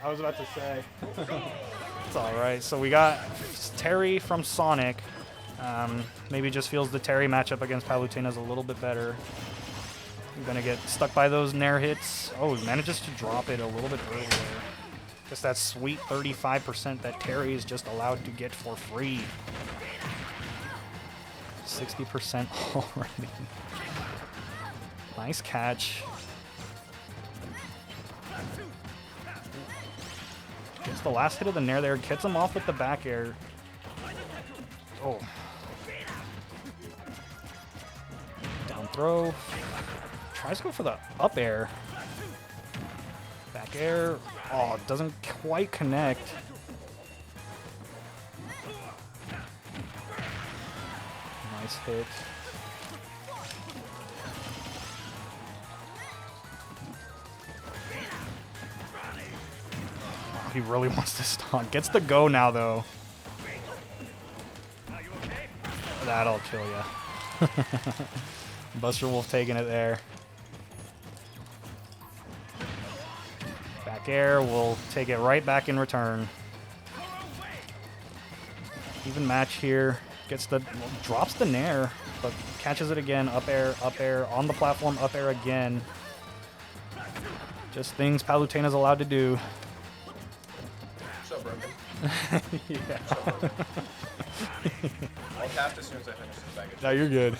I was about to say. It's all right. So we got Terry from Sonic. Maybe just feels the Terry matchup against Palutena is a little bit better. I'm going to get stuck by those Nair hits. Oh, he manages to drop it a little bit earlier. Just that sweet 35% that Terry is just allowed to get for free. 60% already. Nice catch. Gets the last hit of the Nair there. Gets him off with the back air. Oh. Down throw. Tries to go for the up air. Back air. Oh, doesn't quite connect. Nice hit. Oh, he really wants to stop. Gets the go now, though. That'll kill ya. Buster Wolf taking it there. Back air will take it right back in return. Even match here. Gets the drops the Nair, but catches it again. Up air on the platform. Up air again. Just things Palutena's allowed to do. So broken. Yeah. So broken. I'll tap as soon as I finish this baggage. No, you're good.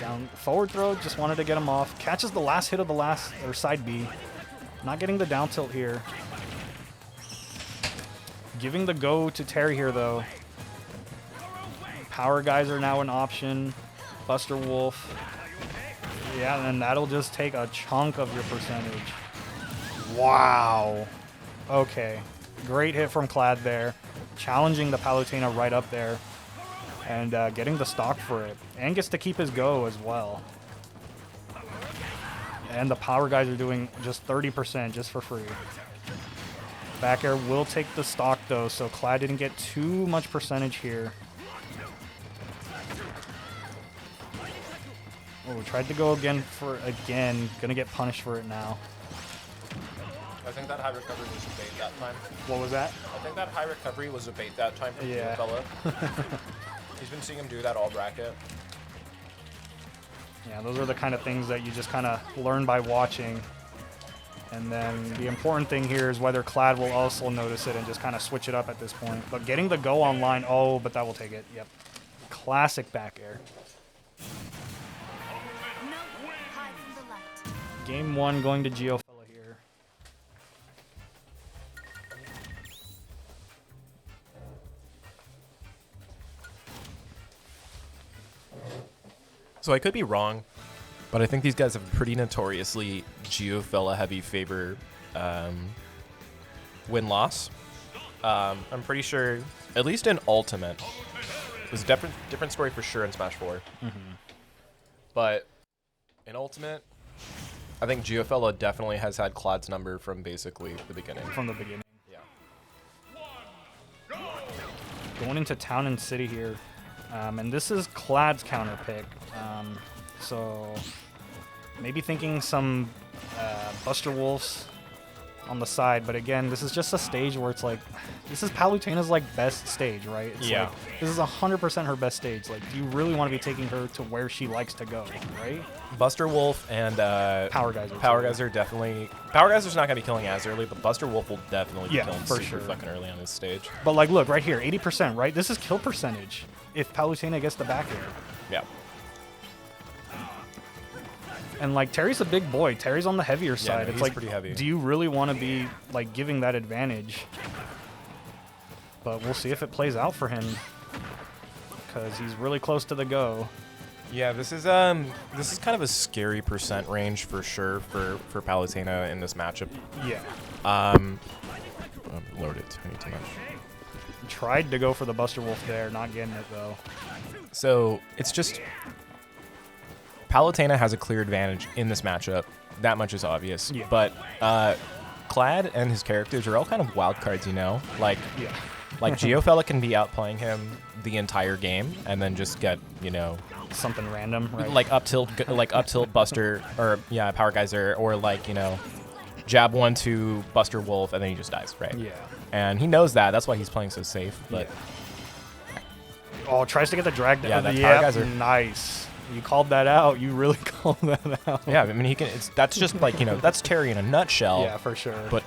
Down forward throw, just wanted to get him off. Catches the last hit of the side B. Not getting the down tilt here. Giving the go to Terry here though. Power guys are now an option. Buster Wolf. Yeah, and that'll just take a chunk of your percentage. Wow. Okay. Great hit from Klad there. Challenging the Palutena right up there. And getting the stock for it. And gets to keep his go as well. And the power guys are doing just 30% just for free. Back air will take the stock though, so Klad didn't get too much percentage here. Oh, tried to go again. Gonna get punished for it now. I think that high recovery was a bait that time. What was that? I think that high recovery was a bait that time from Geofella. He's been seeing him do that all bracket. Yeah, those are the kind of things that you just kind of learn by watching. And then the important thing here is whether Klad will also notice it and just kind of switch it up at this point. But getting the go online, oh, but that will take it. Yep. Classic back air. Game 1 going to Geofella here. So I could be wrong, but I think these guys have a pretty notoriously Geofella heavy favor win-loss. I'm pretty sure, at least in Ultimate, it was a different story for sure in Smash 4. But in Ultimate, I think Geofella definitely has had Klad's number from basically the beginning. From the beginning. Yeah. Going into Town and City here. And this is Klad's counter pick. So maybe thinking some Buster Wolves on the side. But again, this is just a stage where it's like, this is Palutena's like best stage, right? It's Yeah. like, this is 100% her best stage. Like, do you really want to be taking her to where she likes to go, right? Buster Wolf and Power Geyser. Power Geyser definitely. Power Geyser's not gonna be killing as early, but Buster Wolf will definitely be killing for super sure. fucking early on this stage. But like, look right here, 80%, right? This is kill percentage if Palutena gets the back air. Yeah. And like, Terry's a big boy. Terry's on the heavier side. no, It's he's like, pretty heavy. do you really want to be like giving that advantage? But we'll see if it plays out for him, because he's really close to the go. Yeah, this is kind of a scary percent range for sure for Palutena in this matchup. Yeah. Loaded too much. Tried to go for the Buster Wolf there, not getting it though. So it's just Palutena has a clear advantage in this matchup. That much is obvious. Yeah. But Klad and his characters are all kind of wild cards, you know? Like Geofella can be outplaying him the entire game and then just get, you know, something random, right? like up tilt Buster or Power Geyser, or like, you know, jab 1-2, Buster Wolf, and then he just dies, right? Yeah. And he knows that. That's why he's playing so safe. But oh, tries to get the drag down. Yeah, that power guys are nice. You called that out. You really called that out. Yeah, I mean, that's just like, that's Terry in a nutshell. Yeah, for sure. But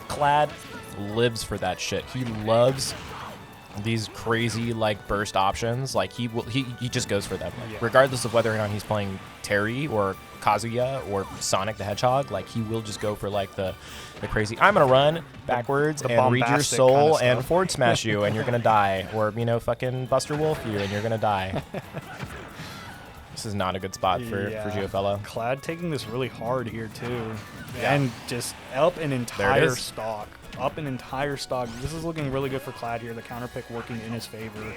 Klad lives for that shit. He loves these crazy like burst options. Like he just goes for them, regardless of whether or not he's playing Terry or Kazuya or Sonic the Hedgehog. Like he will just go for like the crazy. I'm gonna run backwards and read your soul and forward smash you and you're gonna die, or fucking Buster Wolf you and you're gonna die. This is not a good spot for Geofella. Klad taking this really hard here too, and just up an entire stock. Up an entire stock. This is looking really good for Klad here. The counter pick working in his favor.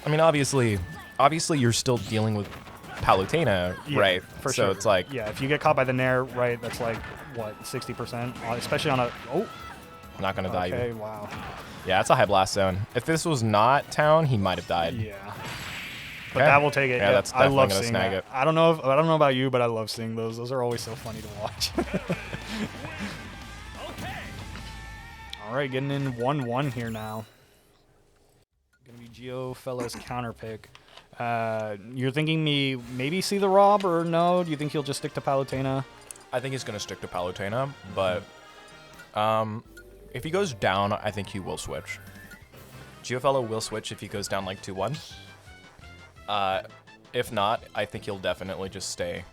I mean, obviously you're still dealing with Palutena, right? For so sure. It's like, if you get caught by the Nair, right, that's like, what, 60%? Especially on a, I'm not going to die. Okay, wow. Yeah, it's a high blast zone. If this was not town, he might have died. Yeah. But that will take it. Yeah, that's definitely going to snag it. I don't know about you, but I love seeing those. Those are always so funny to watch. All right, getting in 1-1 here now. Going to be Geofella's counter pick. You're thinking me maybe see the Rob or no? Do you think he'll just stick to Palutena? I think he's going to stick to Palutena, but if he goes down, I think he will switch. Geofella will switch if he goes down like 2-1. If not, I think he'll definitely just stay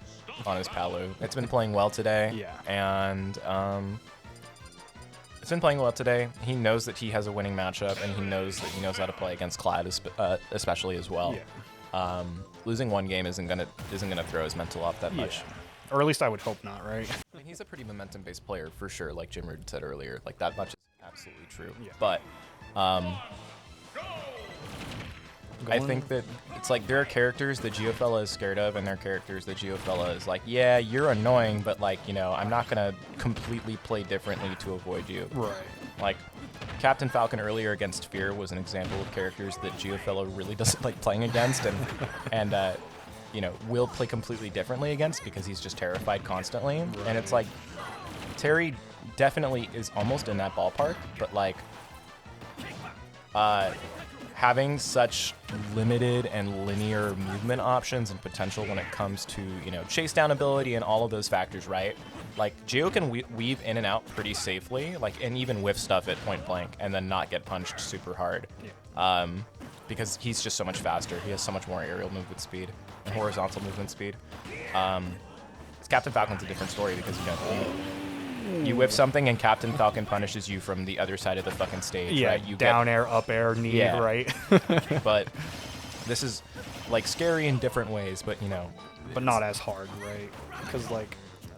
on his Palu. It's been playing well today, and it's been playing well today. He knows that he has a winning matchup, and he knows that he knows how to play against Klad, especially as well. Losing one game isn't gonna throw his mental off that much. Or at least I would hope not, right? I mean, he's a pretty momentum-based player for sure, like Jim Rude said earlier. Like that much is absolutely true. But I think that it's like there are characters that Geofella is scared of, and there are characters that Geofella is like, yeah, you're annoying, but like, I'm not gonna completely play differently to avoid you. Right. Like Captain Falcon earlier against Fear was an example of characters that Geofella really doesn't like playing against, and will play completely differently against because he's just terrified constantly. Right. And it's like Terry definitely is almost in that ballpark, but like having such limited and linear movement options and potential when it comes to, chase down ability and all of those factors, right? Like, Geo can weave in and out pretty safely, and even whiff stuff at point blank and then not get punched super hard. Because he's just so much faster. He has so much more aerial movement speed and horizontal movement speed. Captain Falcon's a different story because, you whiff something and Captain Falcon punishes you from the other side of the fucking stage, right? You down air, up air, knee, right? But this is like scary in different ways, but but not as hard, right? Because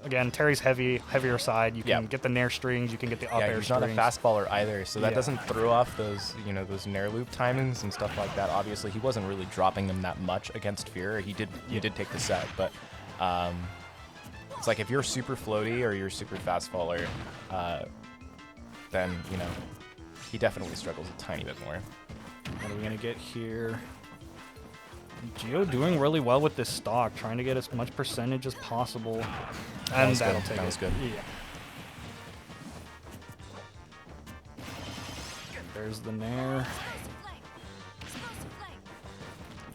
again, Terry's heavier side. You can get the nair strings, you can get the up air he's strings. Not a fastballer either, so that doesn't throw off those those nair loop timings and stuff like that. Obviously, he wasn't really dropping them that much against Fear. He did take the set, but it's like if you're super floaty or you're super fast faller, then he definitely struggles a tiny bit more. What are we gonna get here? Geo doing really well with this stock, trying to get as much percentage as possible, and that'll take it. That was good. Yeah. There's the nair.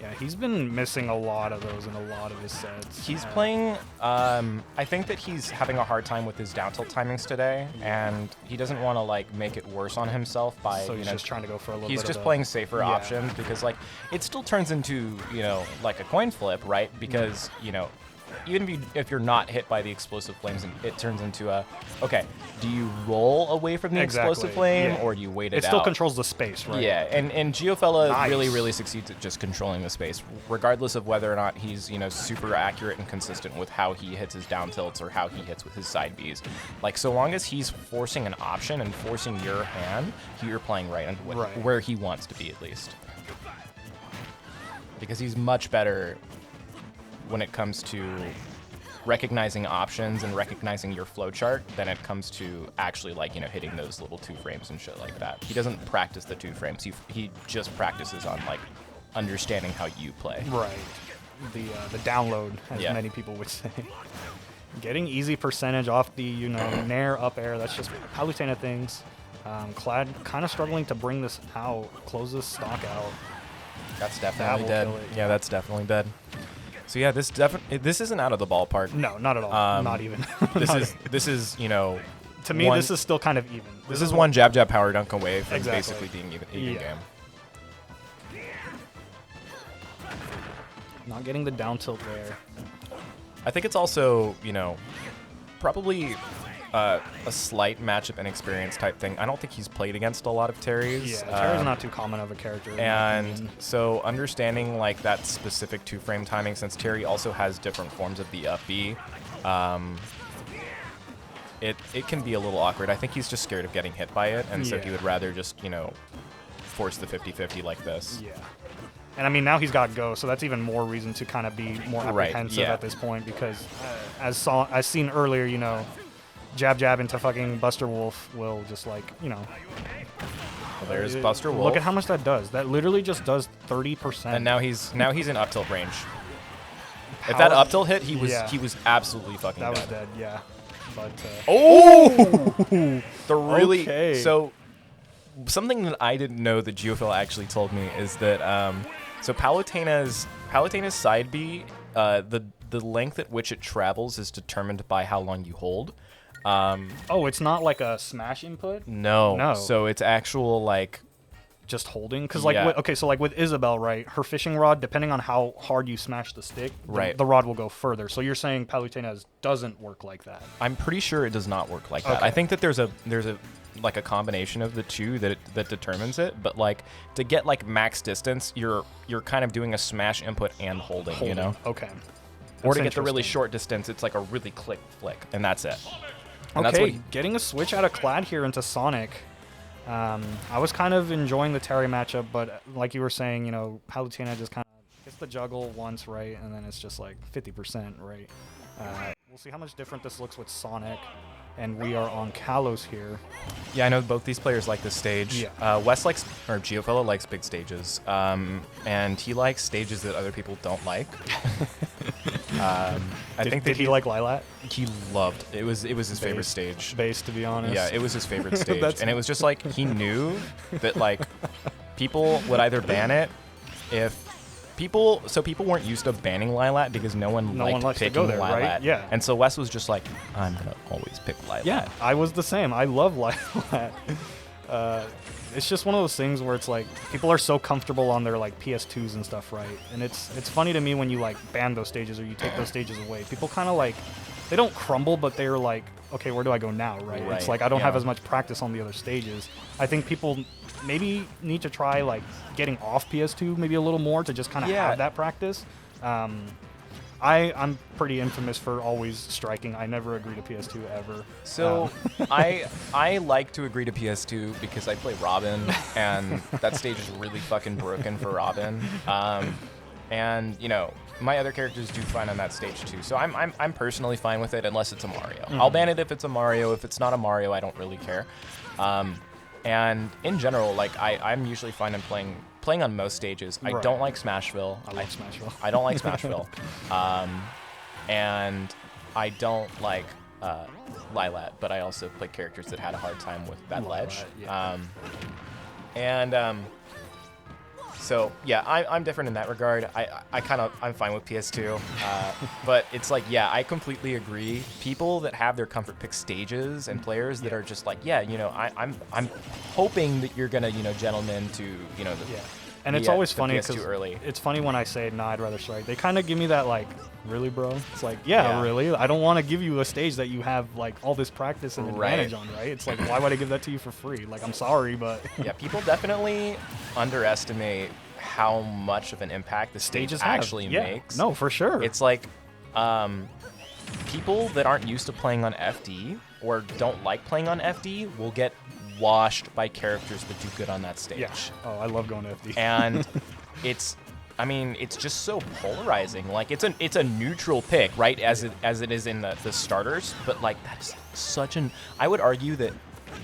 Yeah, he's been missing a lot of those in a lot of his sets. He's playing, I think that he's having a hard time with his down tilt timings today, and he doesn't want to make it worse on himself by, so he's just trying to go for a little bit He's just playing safer options because, it still turns into, like a coin flip, right? Because, even if you're not hit by the explosive flames, it turns into okay, do you roll away from the explosive flame or do you wait it out? It still controls the space, right? Yeah, and Geofella really succeeds at just controlling the space, regardless of whether or not he's, super accurate and consistent with how he hits his down tilts or how he hits with his side Bs. So long as he's forcing an option and forcing your hand, you're playing right into where he wants to be, at least. Because he's much better when it comes to recognizing options and recognizing your flowchart than it comes to actually hitting those little 2 frames and shit like that. He doesn't practice the 2 frames. He just practices on understanding how you play. Right. The download, as many people would say. Getting easy percentage off the, you know, nair up air. That's just Palutena things. Klad kind of struggling to bring this out, close this stock out. That's definitely dead. Kill it, yeah, that's definitely dead. So yeah, this isn't out of the ballpark. No, not at all. Not even. This is you know. To me, this is still kind of even. This is one jab power dunk away from Exactly. basically being even game. Not getting the down tilt there. I think it's also, you know, probably a slight matchup inexperience type thing. I don't think he's played against a lot of Terrys. Yeah, Terry's not too common of a character. And so understanding like that specific 2-frame timing, since Terry also has different forms of the up B, it can be a little awkward. I think he's just scared of getting hit by it, and so he would rather just, you know, force the 50-50 like this. Yeah. And I mean, now he's got Go, so that's even more reason to kind of be more apprehensive at this point, because as seen earlier, you know, jab into fucking Buster Wolf will just like, you know. Well, there's Buster Wolf. Look at how much that does. That literally just does 30%. And now he's in up tilt range. If that up tilt hit, he was absolutely fucking dead. That was dead, yeah. But the really so something that I didn't know that Geofella actually told me is that so Palutena's side B, the length at which it travels is determined by how long you hold. It's not like a smash input? No. So it's actual like just holding, because like so like with Isabel, right, her fishing rod, depending on how hard you smash the stick, the rod will go further. So you're saying Palutena's doesn't work like that? I'm pretty sure it does not work like that. I think that there's a like a combination of the two that determines it, but like to get like max distance, you're kind of doing a smash input and holding. You know? Okay. Or to get the really short distance, it's like a really click flick, and that's it. And okay, getting a switch out of Klad here into Sonic. I was kind of enjoying the Terry matchup, but like you were saying, you know, Palutena just kind of gets the juggle once, right, and then it's just like 50%, right? We'll see how much different this looks with Sonic, and we are on Kalos here. Yeah, I know both these players like this stage. Yeah. Geofella likes big stages, and he likes stages that other people don't like. Did he like Lilat? He loved it. It was his favorite stage. Base, to be honest. Yeah, it was his favorite stage, and it was just like he knew that like people would either ban it if people weren't used to banning Lilat because no one liked picking Lilat. Right? Yeah. And so Wes was just like, I'm gonna always pick Lilat. Yeah, I was the same. I love Lilat. It's just one of those things where it's like people are so comfortable on their like PS2s and stuff, right? And it's funny to me when you like ban those stages or you take those stages away. People kind of like, they don't crumble, but they're like, okay, where do I go now, right? It's like I don't have as much practice on the other stages. I think people maybe need to try like getting off PS2 maybe a little more to just kind of have that practice. I'm pretty infamous for always striking. I never agree to PS2 ever. So I like to agree to PS2 because I play Robin, and that stage is really fucking broken for Robin. And you know, my other characters do fine on that stage too. So I'm personally fine with it unless it's a Mario. I'll ban it if it's a Mario. If it's not a Mario, I don't really care. And in general, like I'm usually fine in playing on most stages. I don't like Smashville. I love Smashville. I don't like Smashville. And I don't like Lilat, but I also play characters that had a hard time with that ledge. So yeah, I'm different in that regard. I'm fine with PS2, but it's like, yeah, I completely agree. People that have their comfort pick stages and players that are just like, yeah, you know, I'm hoping that you're gonna, you know, gentlemen to, you know, and it's always funny because it's funny when I say, nah, I'd rather strike. They kind of give me that like, really, bro? It's like, yeah, really. I don't want to give you a stage that you have like all this practice and advantage on, right? It's like, why would I give that to you for free? Like, I'm sorry, but yeah, people definitely underestimate how much of an impact the stage actually makes. No, for sure. It's like people that aren't used to playing on FD or don't like playing on FD will get washed by characters that do good on that stage. Yeah. Oh, I love going to FD. And it's just so polarizing. Like it's a neutral pick, right? As it is in the starters, but like that's such an. I would argue that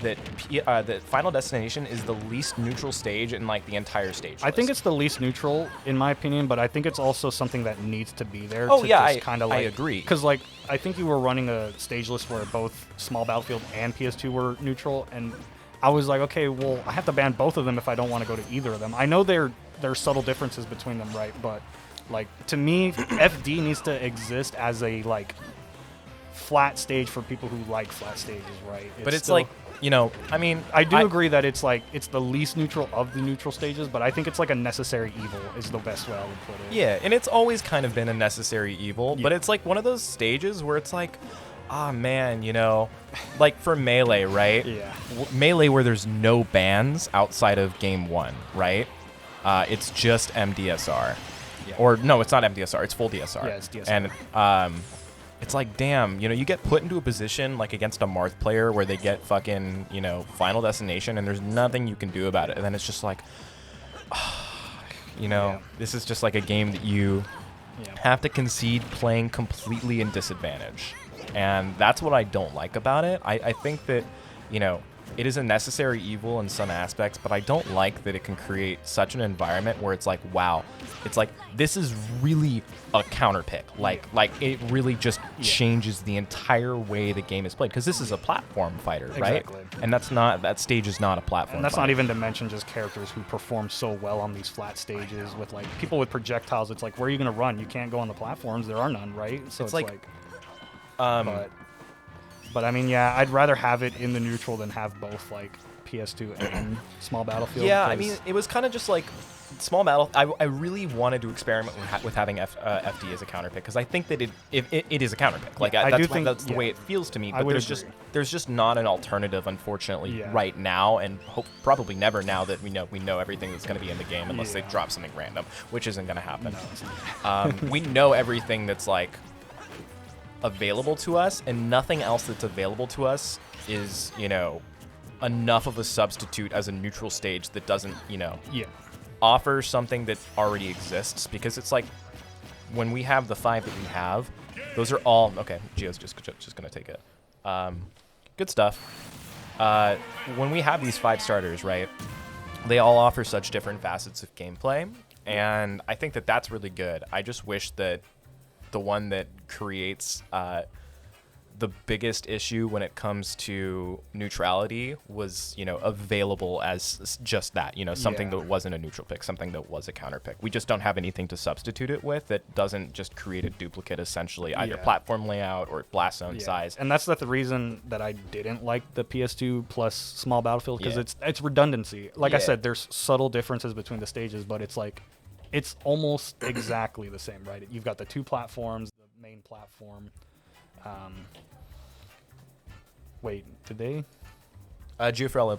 that Final Destination is the least neutral stage in like the entire stage I think list. it's the least neutral in my opinion, but I think it's also something that needs to be there. Oh, to yeah, just kind of like, I agree. Because like I think you were running a stage list where both Small Battlefield and PS2 were neutral, and I was like, okay, well, I have to ban both of them if I don't want to go to either of them. I know there's subtle differences between them, right? But like to me, FD needs to exist as a like flat stage for people who like flat stages, right? But it's still, like, you know, I mean, I do agree that it's like it's the least neutral of the neutral stages, but I think it's like a necessary evil is the best way I would put it. Yeah, and it's always kind of been a necessary evil, but it's like one of those stages where it's like, ah, man, you know, like for Melee, right? Yeah. Melee where there's no bans outside of Game 1, right? It's just MDSR. Yeah. Or, no, it's not MDSR, it's full DSR. Yeah, it's DSR. And it's like, damn, you know, you get put into a position like against a Marth player where they get fucking, you know, Final Destination and there's nothing you can do about it. And then it's just like, you know, this is just like a game that you have to concede playing completely in disadvantage. And that's what I don't like about it. I think that, you know, it is a necessary evil in some aspects, but I don't like that it can create such an environment where it's like, wow, it's like, this is really a counter pick. Like it really just changes the entire way the game is played. Because this is a platform fighter, right? Exactly. And that stage is not a platform And that's fighter. not even to mention just characters who perform so well on these flat stages with like people with projectiles. It's like, where are you going to run? You can't go on the platforms. There are none, right? So it's like but I mean, yeah, I'd rather have it in the neutral than have both like PS2 and Small Battlefield. Yeah, I mean, it was kind of just like Small Battle. I really wanted to experiment with having FD as a counter pick because I think that it is a counter pick. Like I do think that's the way it feels to me. I But would there's just not an alternative, unfortunately, right now, and probably never now that we know everything that's going to be in the game unless they drop something random, which isn't going to happen. No, We know everything that's like available to us, and nothing else that's available to us is, you know, enough of a substitute as a neutral stage that doesn't, you know, offer something that already exists. Because it's like when we have the 5 that we have, those are all okay. Gio's just gonna take it. Good stuff. When we have these 5 starters, right, they all offer such different facets of gameplay, and I think that that's really good. I just wish that the one that creates the biggest issue when it comes to neutrality was, you know, available as just that, you know, something that wasn't a neutral pick, something that was a counter pick. We just don't have anything to substitute it with that doesn't just create a duplicate, essentially, either platform layout or blast zone size. And that's the reason that I didn't like the PS2 plus Small Battlefield, because it's redundancy. Like I said, there's subtle differences between the stages, but it's like it's almost exactly the same, right? You've got the 2 platforms, the main platform. Wait, did they? Geofella